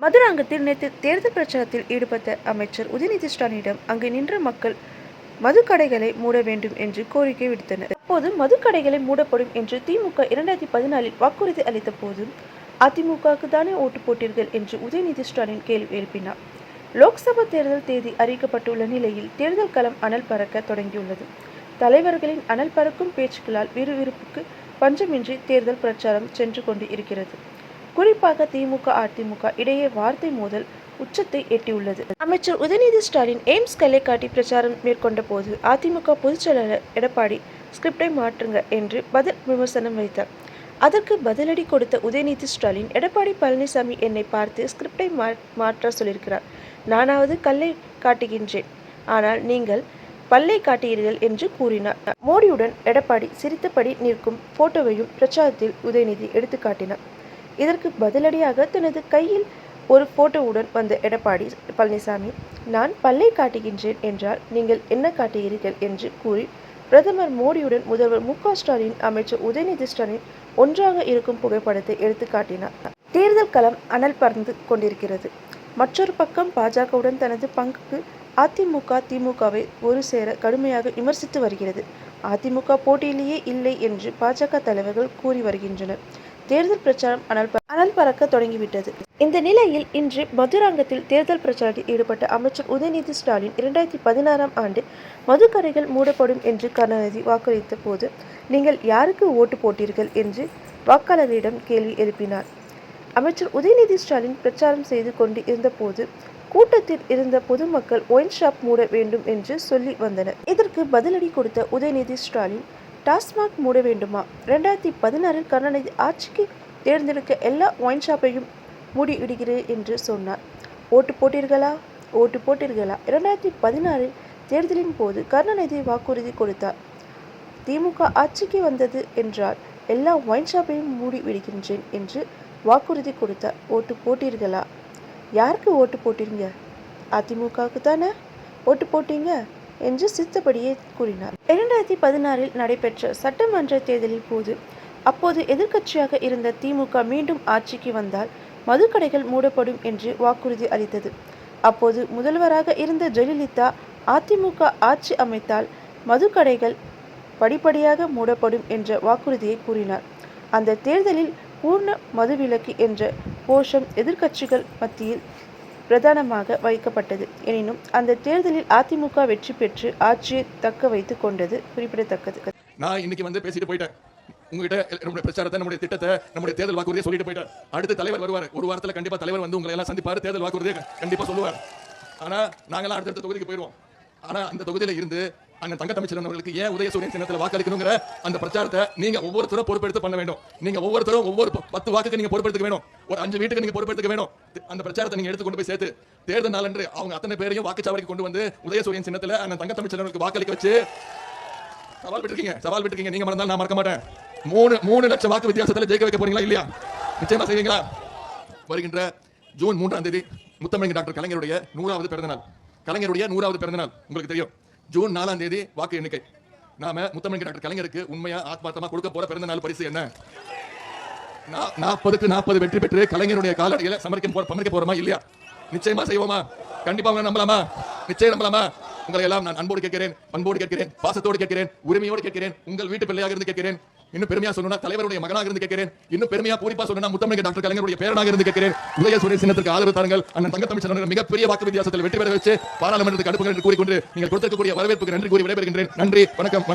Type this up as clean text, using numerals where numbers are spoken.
மதுராங்கத்தில் நேற்று தேர்தல் பிரச்சாரத்தில் ஈடுபட்ட அமைச்சர் உதயநிதி ஸ்டாலினிடம் அங்கு நின்ற மக்கள் மதுக்கடைகளை மூட வேண்டும் என்று கோரிக்கை விடுத்தனர். அப்போது மதுக்கடைகளை மூடப்படும் என்று திமுக 2014 வாக்குறுதி அளித்த போதும் அதிமுகவுக்கு தானே ஓட்டு போட்டீர்கள் என்று உதயநிதி ஸ்டாலின் கேள்வி எழுப்பினார். லோக்சபா தேர்தல் தேதி அறிவிக்கப்பட்டுள்ள நிலையில் தேர்தல் களம் அனல் பறக்க தொடங்கியுள்ளது. தலைவர்களின் அனல் பறக்கும் பேச்சுக்களால் விறுவிறுப்புக்கு பஞ்சமின்றி தேர்தல் பிரச்சாரம் சென்று கொண்டு இருக்கிறது. குறிப்பாக திமுக அதிமுக இடையே வார்த்தை மோதல் உச்சத்தை எட்டியுள்ளது. அமைச்சர் உதயநிதி ஸ்டாலின் எய்ம்ஸ் கல்லை காட்டி பிரச்சாரம் மேற்கொண்ட போது அதிமுக பொதுச்செயலாளர் எடப்பாடி ஸ்கிரிப்டை மாற்றுங்க என்று பதில் விமர்சனம் வைத்தார். அதற்கு பதிலடி கொடுத்த உதயநிதி ஸ்டாலின், எடப்பாடி பழனிசாமி என்னை பார்த்து ஸ்கிரிப்டை மாற்ற சொல்லியிருக்கிறார். நானாவது கல்லை காட்டுகின்றேன், ஆனால் நீங்கள் பல்லை காட்டுகிறீர்கள் என்று கூறினார். மோடியுடன் எடப்பாடி சிரித்தபடி நிற்கும் போட்டோவையும் பிரச்சாரத்தில் உதயநிதி எடுத்து காட்டினார். இதற்கு பதிலடியாக தனது கையில் ஒரு போட்டோவுடன் வந்த எடப்பாடி பழனிசாமி, நான் பல்லை காட்டுகின்றேன் என்றால் நீங்கள் என்ன காட்டுகிறீர்கள் என்று கூறி பிரதமர் மோடியுடன் முதல்வர் மு.க. ஸ்டாலின், அமைச்சர் உதயநிதி ஸ்டாலின் ஒன்றாக இருக்கும் புகைப்படத்தை எடுத்து காட்டினார். தேர்தல் களம் அனல் பறந்து கொண்டிருக்கிறது. மற்றொரு பக்கம் பாஜகவுடன் தனது பங்குக்கு அதிமுக திமுகவை ஒரு சேர கடுமையாக விமர்சித்து வருகிறது. அதிமுக போட்டியிலேயே இல்லை என்று பாஜக தலைவர்கள் கூறி வருகின்றனர். தேர்தல் பிரச்சாரம் அனல் பறக்க தொடங்கிவிட்டது. இந்த நிலையில் இன்று மதுராங்கத்தில் தேர்தல் பிரச்சாரத்தில் ஈடுபட்ட அமைச்சர் உதயநிதி ஸ்டாலின் 2016ஆம் ஆண்டு மதுக்கடைகள் மூடப்படும் என்று கருணாநிதி வாக்களித்த போது நீங்கள் யாருக்கு ஓட்டு போட்டீர்கள் என்று வாக்காளர்களிடம் கேள்வி எழுப்பினார். அமைச்சர் உதயநிதி ஸ்டாலின் பிரச்சாரம் செய்து கொண்டு இருந்தபோது கூட்டத்தில் இருந்த பொதுமக்கள் ஒயின் ஷாப் மூட வேண்டும் என்று சொல்லி வந்தனர். இதற்கு பதிலடி கொடுத்த உதயநிதி ஸ்டாலின், டாஸ்மாக் மூட வேண்டுமா? 2016 கருணாநிதி ஆட்சிக்கு தேர்ந்தெடுக்க எல்லா ஒயின் ஷாப்பையும் மூடி இடுகிறேன் என்று சொன்னார். ஓட்டு போட்டீர்களா? ஓட்டு போட்டீர்களா? 2016 தேர்தலின் போது கருணாநிதி வாக்குறுதி கொடுத்தார். திமுக ஆட்சிக்கு வந்தது என்றால் எல்லா ஒயின் ஷாப்பையும் மூடி விடுகின்றேன் என்று வாக்குறுதி கொடுத்தார். ஓட்டு போட்டீர்களா? யாருக்கு ஓட்டு போட்டீங்க? அதிமுகவுக்கு தானே ஓட்டு போட்டீங்க என்று சித்தபடியே கூறினார். 2016 நடைபெற்ற சட்டமன்ற தேர்தலின் போது அப்போது எதிர்க்கட்சியாக இருந்த திமுக மீண்டும் ஆட்சிக்கு வந்தால் மதுக்கடைகள் மூடப்படும் என்று வாக்குறுதி அளித்தது. அப்போது முதல்வராக இருந்த ஜெயலலிதா, அதிமுக ஆட்சி அமைத்தால் மதுக்கடைகள் படிப்படியாக மூடப்படும் என்ற வாக்குறுதியை கூறினார். அந்த தேர்தலில் பூர்ண மதுவிலக்கு என்ற கோஷம் எதிர்க்கட்சிகள் மத்தியில் பிரதானமாக வைக்கப்பட்டது. எனினும் அந்த தேர்தலில் அதிமுக வெற்றி பெற்று ஆட்சியை தக்க வைத்துக் கொண்டது குறிப்பிடத்தக்கது. நான் இன்னைக்கு பேசிட்டு போயிட்டேன். உங்ககிட்ட நம்முடைய பிரச்சாரத்தை, நம்முடைய திட்டத்தை, நம்முடைய தேர்தல் வாக்குறுதியை சொல்லிட்டு போயிட்டார். அடுத்து தலைவர் வருவார். ஒரு வாரத்தில் கண்டிப்பா தலைவர் வந்து உங்களை எல்லாம் சந்திப்பார். தேர்தல் வாக்குறுதியை கண்டிப்பா சொல்லுவார். ஆனா நாங்களாம் அடுத்தடுத்த தொகுதிக்கு போயிடுவோம். ஆனா அந்த தொகுதியில இருந்து அண்ணன் தங்கத்தமிழ்ச்செல்வன் அவர்களுக்கு ஏன் உதயசூரியன் சின்னத்தில் வாக்களிக்கணுங்கிற அந்த பிரச்சாரத்தை நீங்க ஒவ்வொருத்தரும் பொறுப்பெடுத்து பண்ண வேண்டும். நீங்க ஒவ்வொருத்தரும் ஒவ்வொரு 10 வாக்குக்கு நீங்க பொறுப்பெடுத்துக்க வேணும். ஒரு 5 வீட்டுக்கு நீங்க பொறுப்பெடுத்துக்க வேணும். அந்த பிரச்சாரத்தை நீங்க எடுத்து கொண்டு போய் சேர்த்து தேர்தல் நாளன்று அவங்க அத்தனை பேரையும் வாக்குச்சாவடிக்கு கொண்டு வந்து உதயசூரியன் சின்னத்தில் அண்ணன் தங்கத்தமிழ்ச்செல்வனுக்கு வாக்களிக்க வச்சு சவால் விட்டுருக்கீங்க. நீங்க மறந்தாலும் நான் மறக்க மாட்டேன். 3 லட்சம் வாக்கு வித்தியாசத்தில் ஜெயிக்க வைக்க போறீங்களா இல்லையா? நிச்சயமா செய்வீங்களா? வருகின்ற ஜூன் 3ஆம் தேதி முத்தமிழ் டாக்டர் கலைஞருடைய 100வது பிறந்தநாள். கலைஞருடைய 100வது பிறந்தநாள் உங்களுக்கு தெரியும். ஜூன் 4ஆம் தேதி வாக்கு எண்ணிக்கை. நாம முத்தமிழ் டாக்டர் கலைஞருக்கு உண்மையா ஆத்மார்த்தமா கொடுக்க போற பிறந்தநாள் பரிசு என்ன? 40க்கு 40 வெற்றி பெற்று கலைஞருடைய காலடியில சமர்ப்பிக்க போறோமா இல்லையா? நிச்சயமா செய்வோமா? கண்டிப்பா உங்களை நம்பலாமா? நிச்சயம் நம்பலாமா? உங்களை எல்லாம் நான் அன்போடு கேட்கிறேன், பண்போடு கேட்கிறேன், பாசத்தோடு கேட்கிறேன், உரிமையோடு கேட்கிறேன், உங்கள் வீட்டு பிள்ளையாக இருந்து கேட்கிறேன். இன்னும் பெருமையா சொல்லணும்னா தலைவருடைய மகனாக இருந்து கேட்கிறேன். இன்னும் பெருமையா பூரிப்பா சொல்லணும்னா முத்தமிழ் டாக்டர் கலைஞருடைய பேரனாக இருந்து கேட்கிறேன். உதயசூரியன் சின்னத்திற்கு ஆதரவு தாருங்கள். அண்ணன் தங்கத்தமிழ்ச்செல்வன் மிகப்பெரிய வாக்கு வித்தியாசத்தில் வெற்றி பெற வச்சு பாராளுமன்றத்துக்கு அனுப்புங்கள் என்று கூறிக்கொண்டு நீங்கள் கொடுத்திருக்கக்கூடிய வரவேற்புக்கு நன்றி கூறி விடைபெறுகின்றேன். நன்றி, வணக்கம்.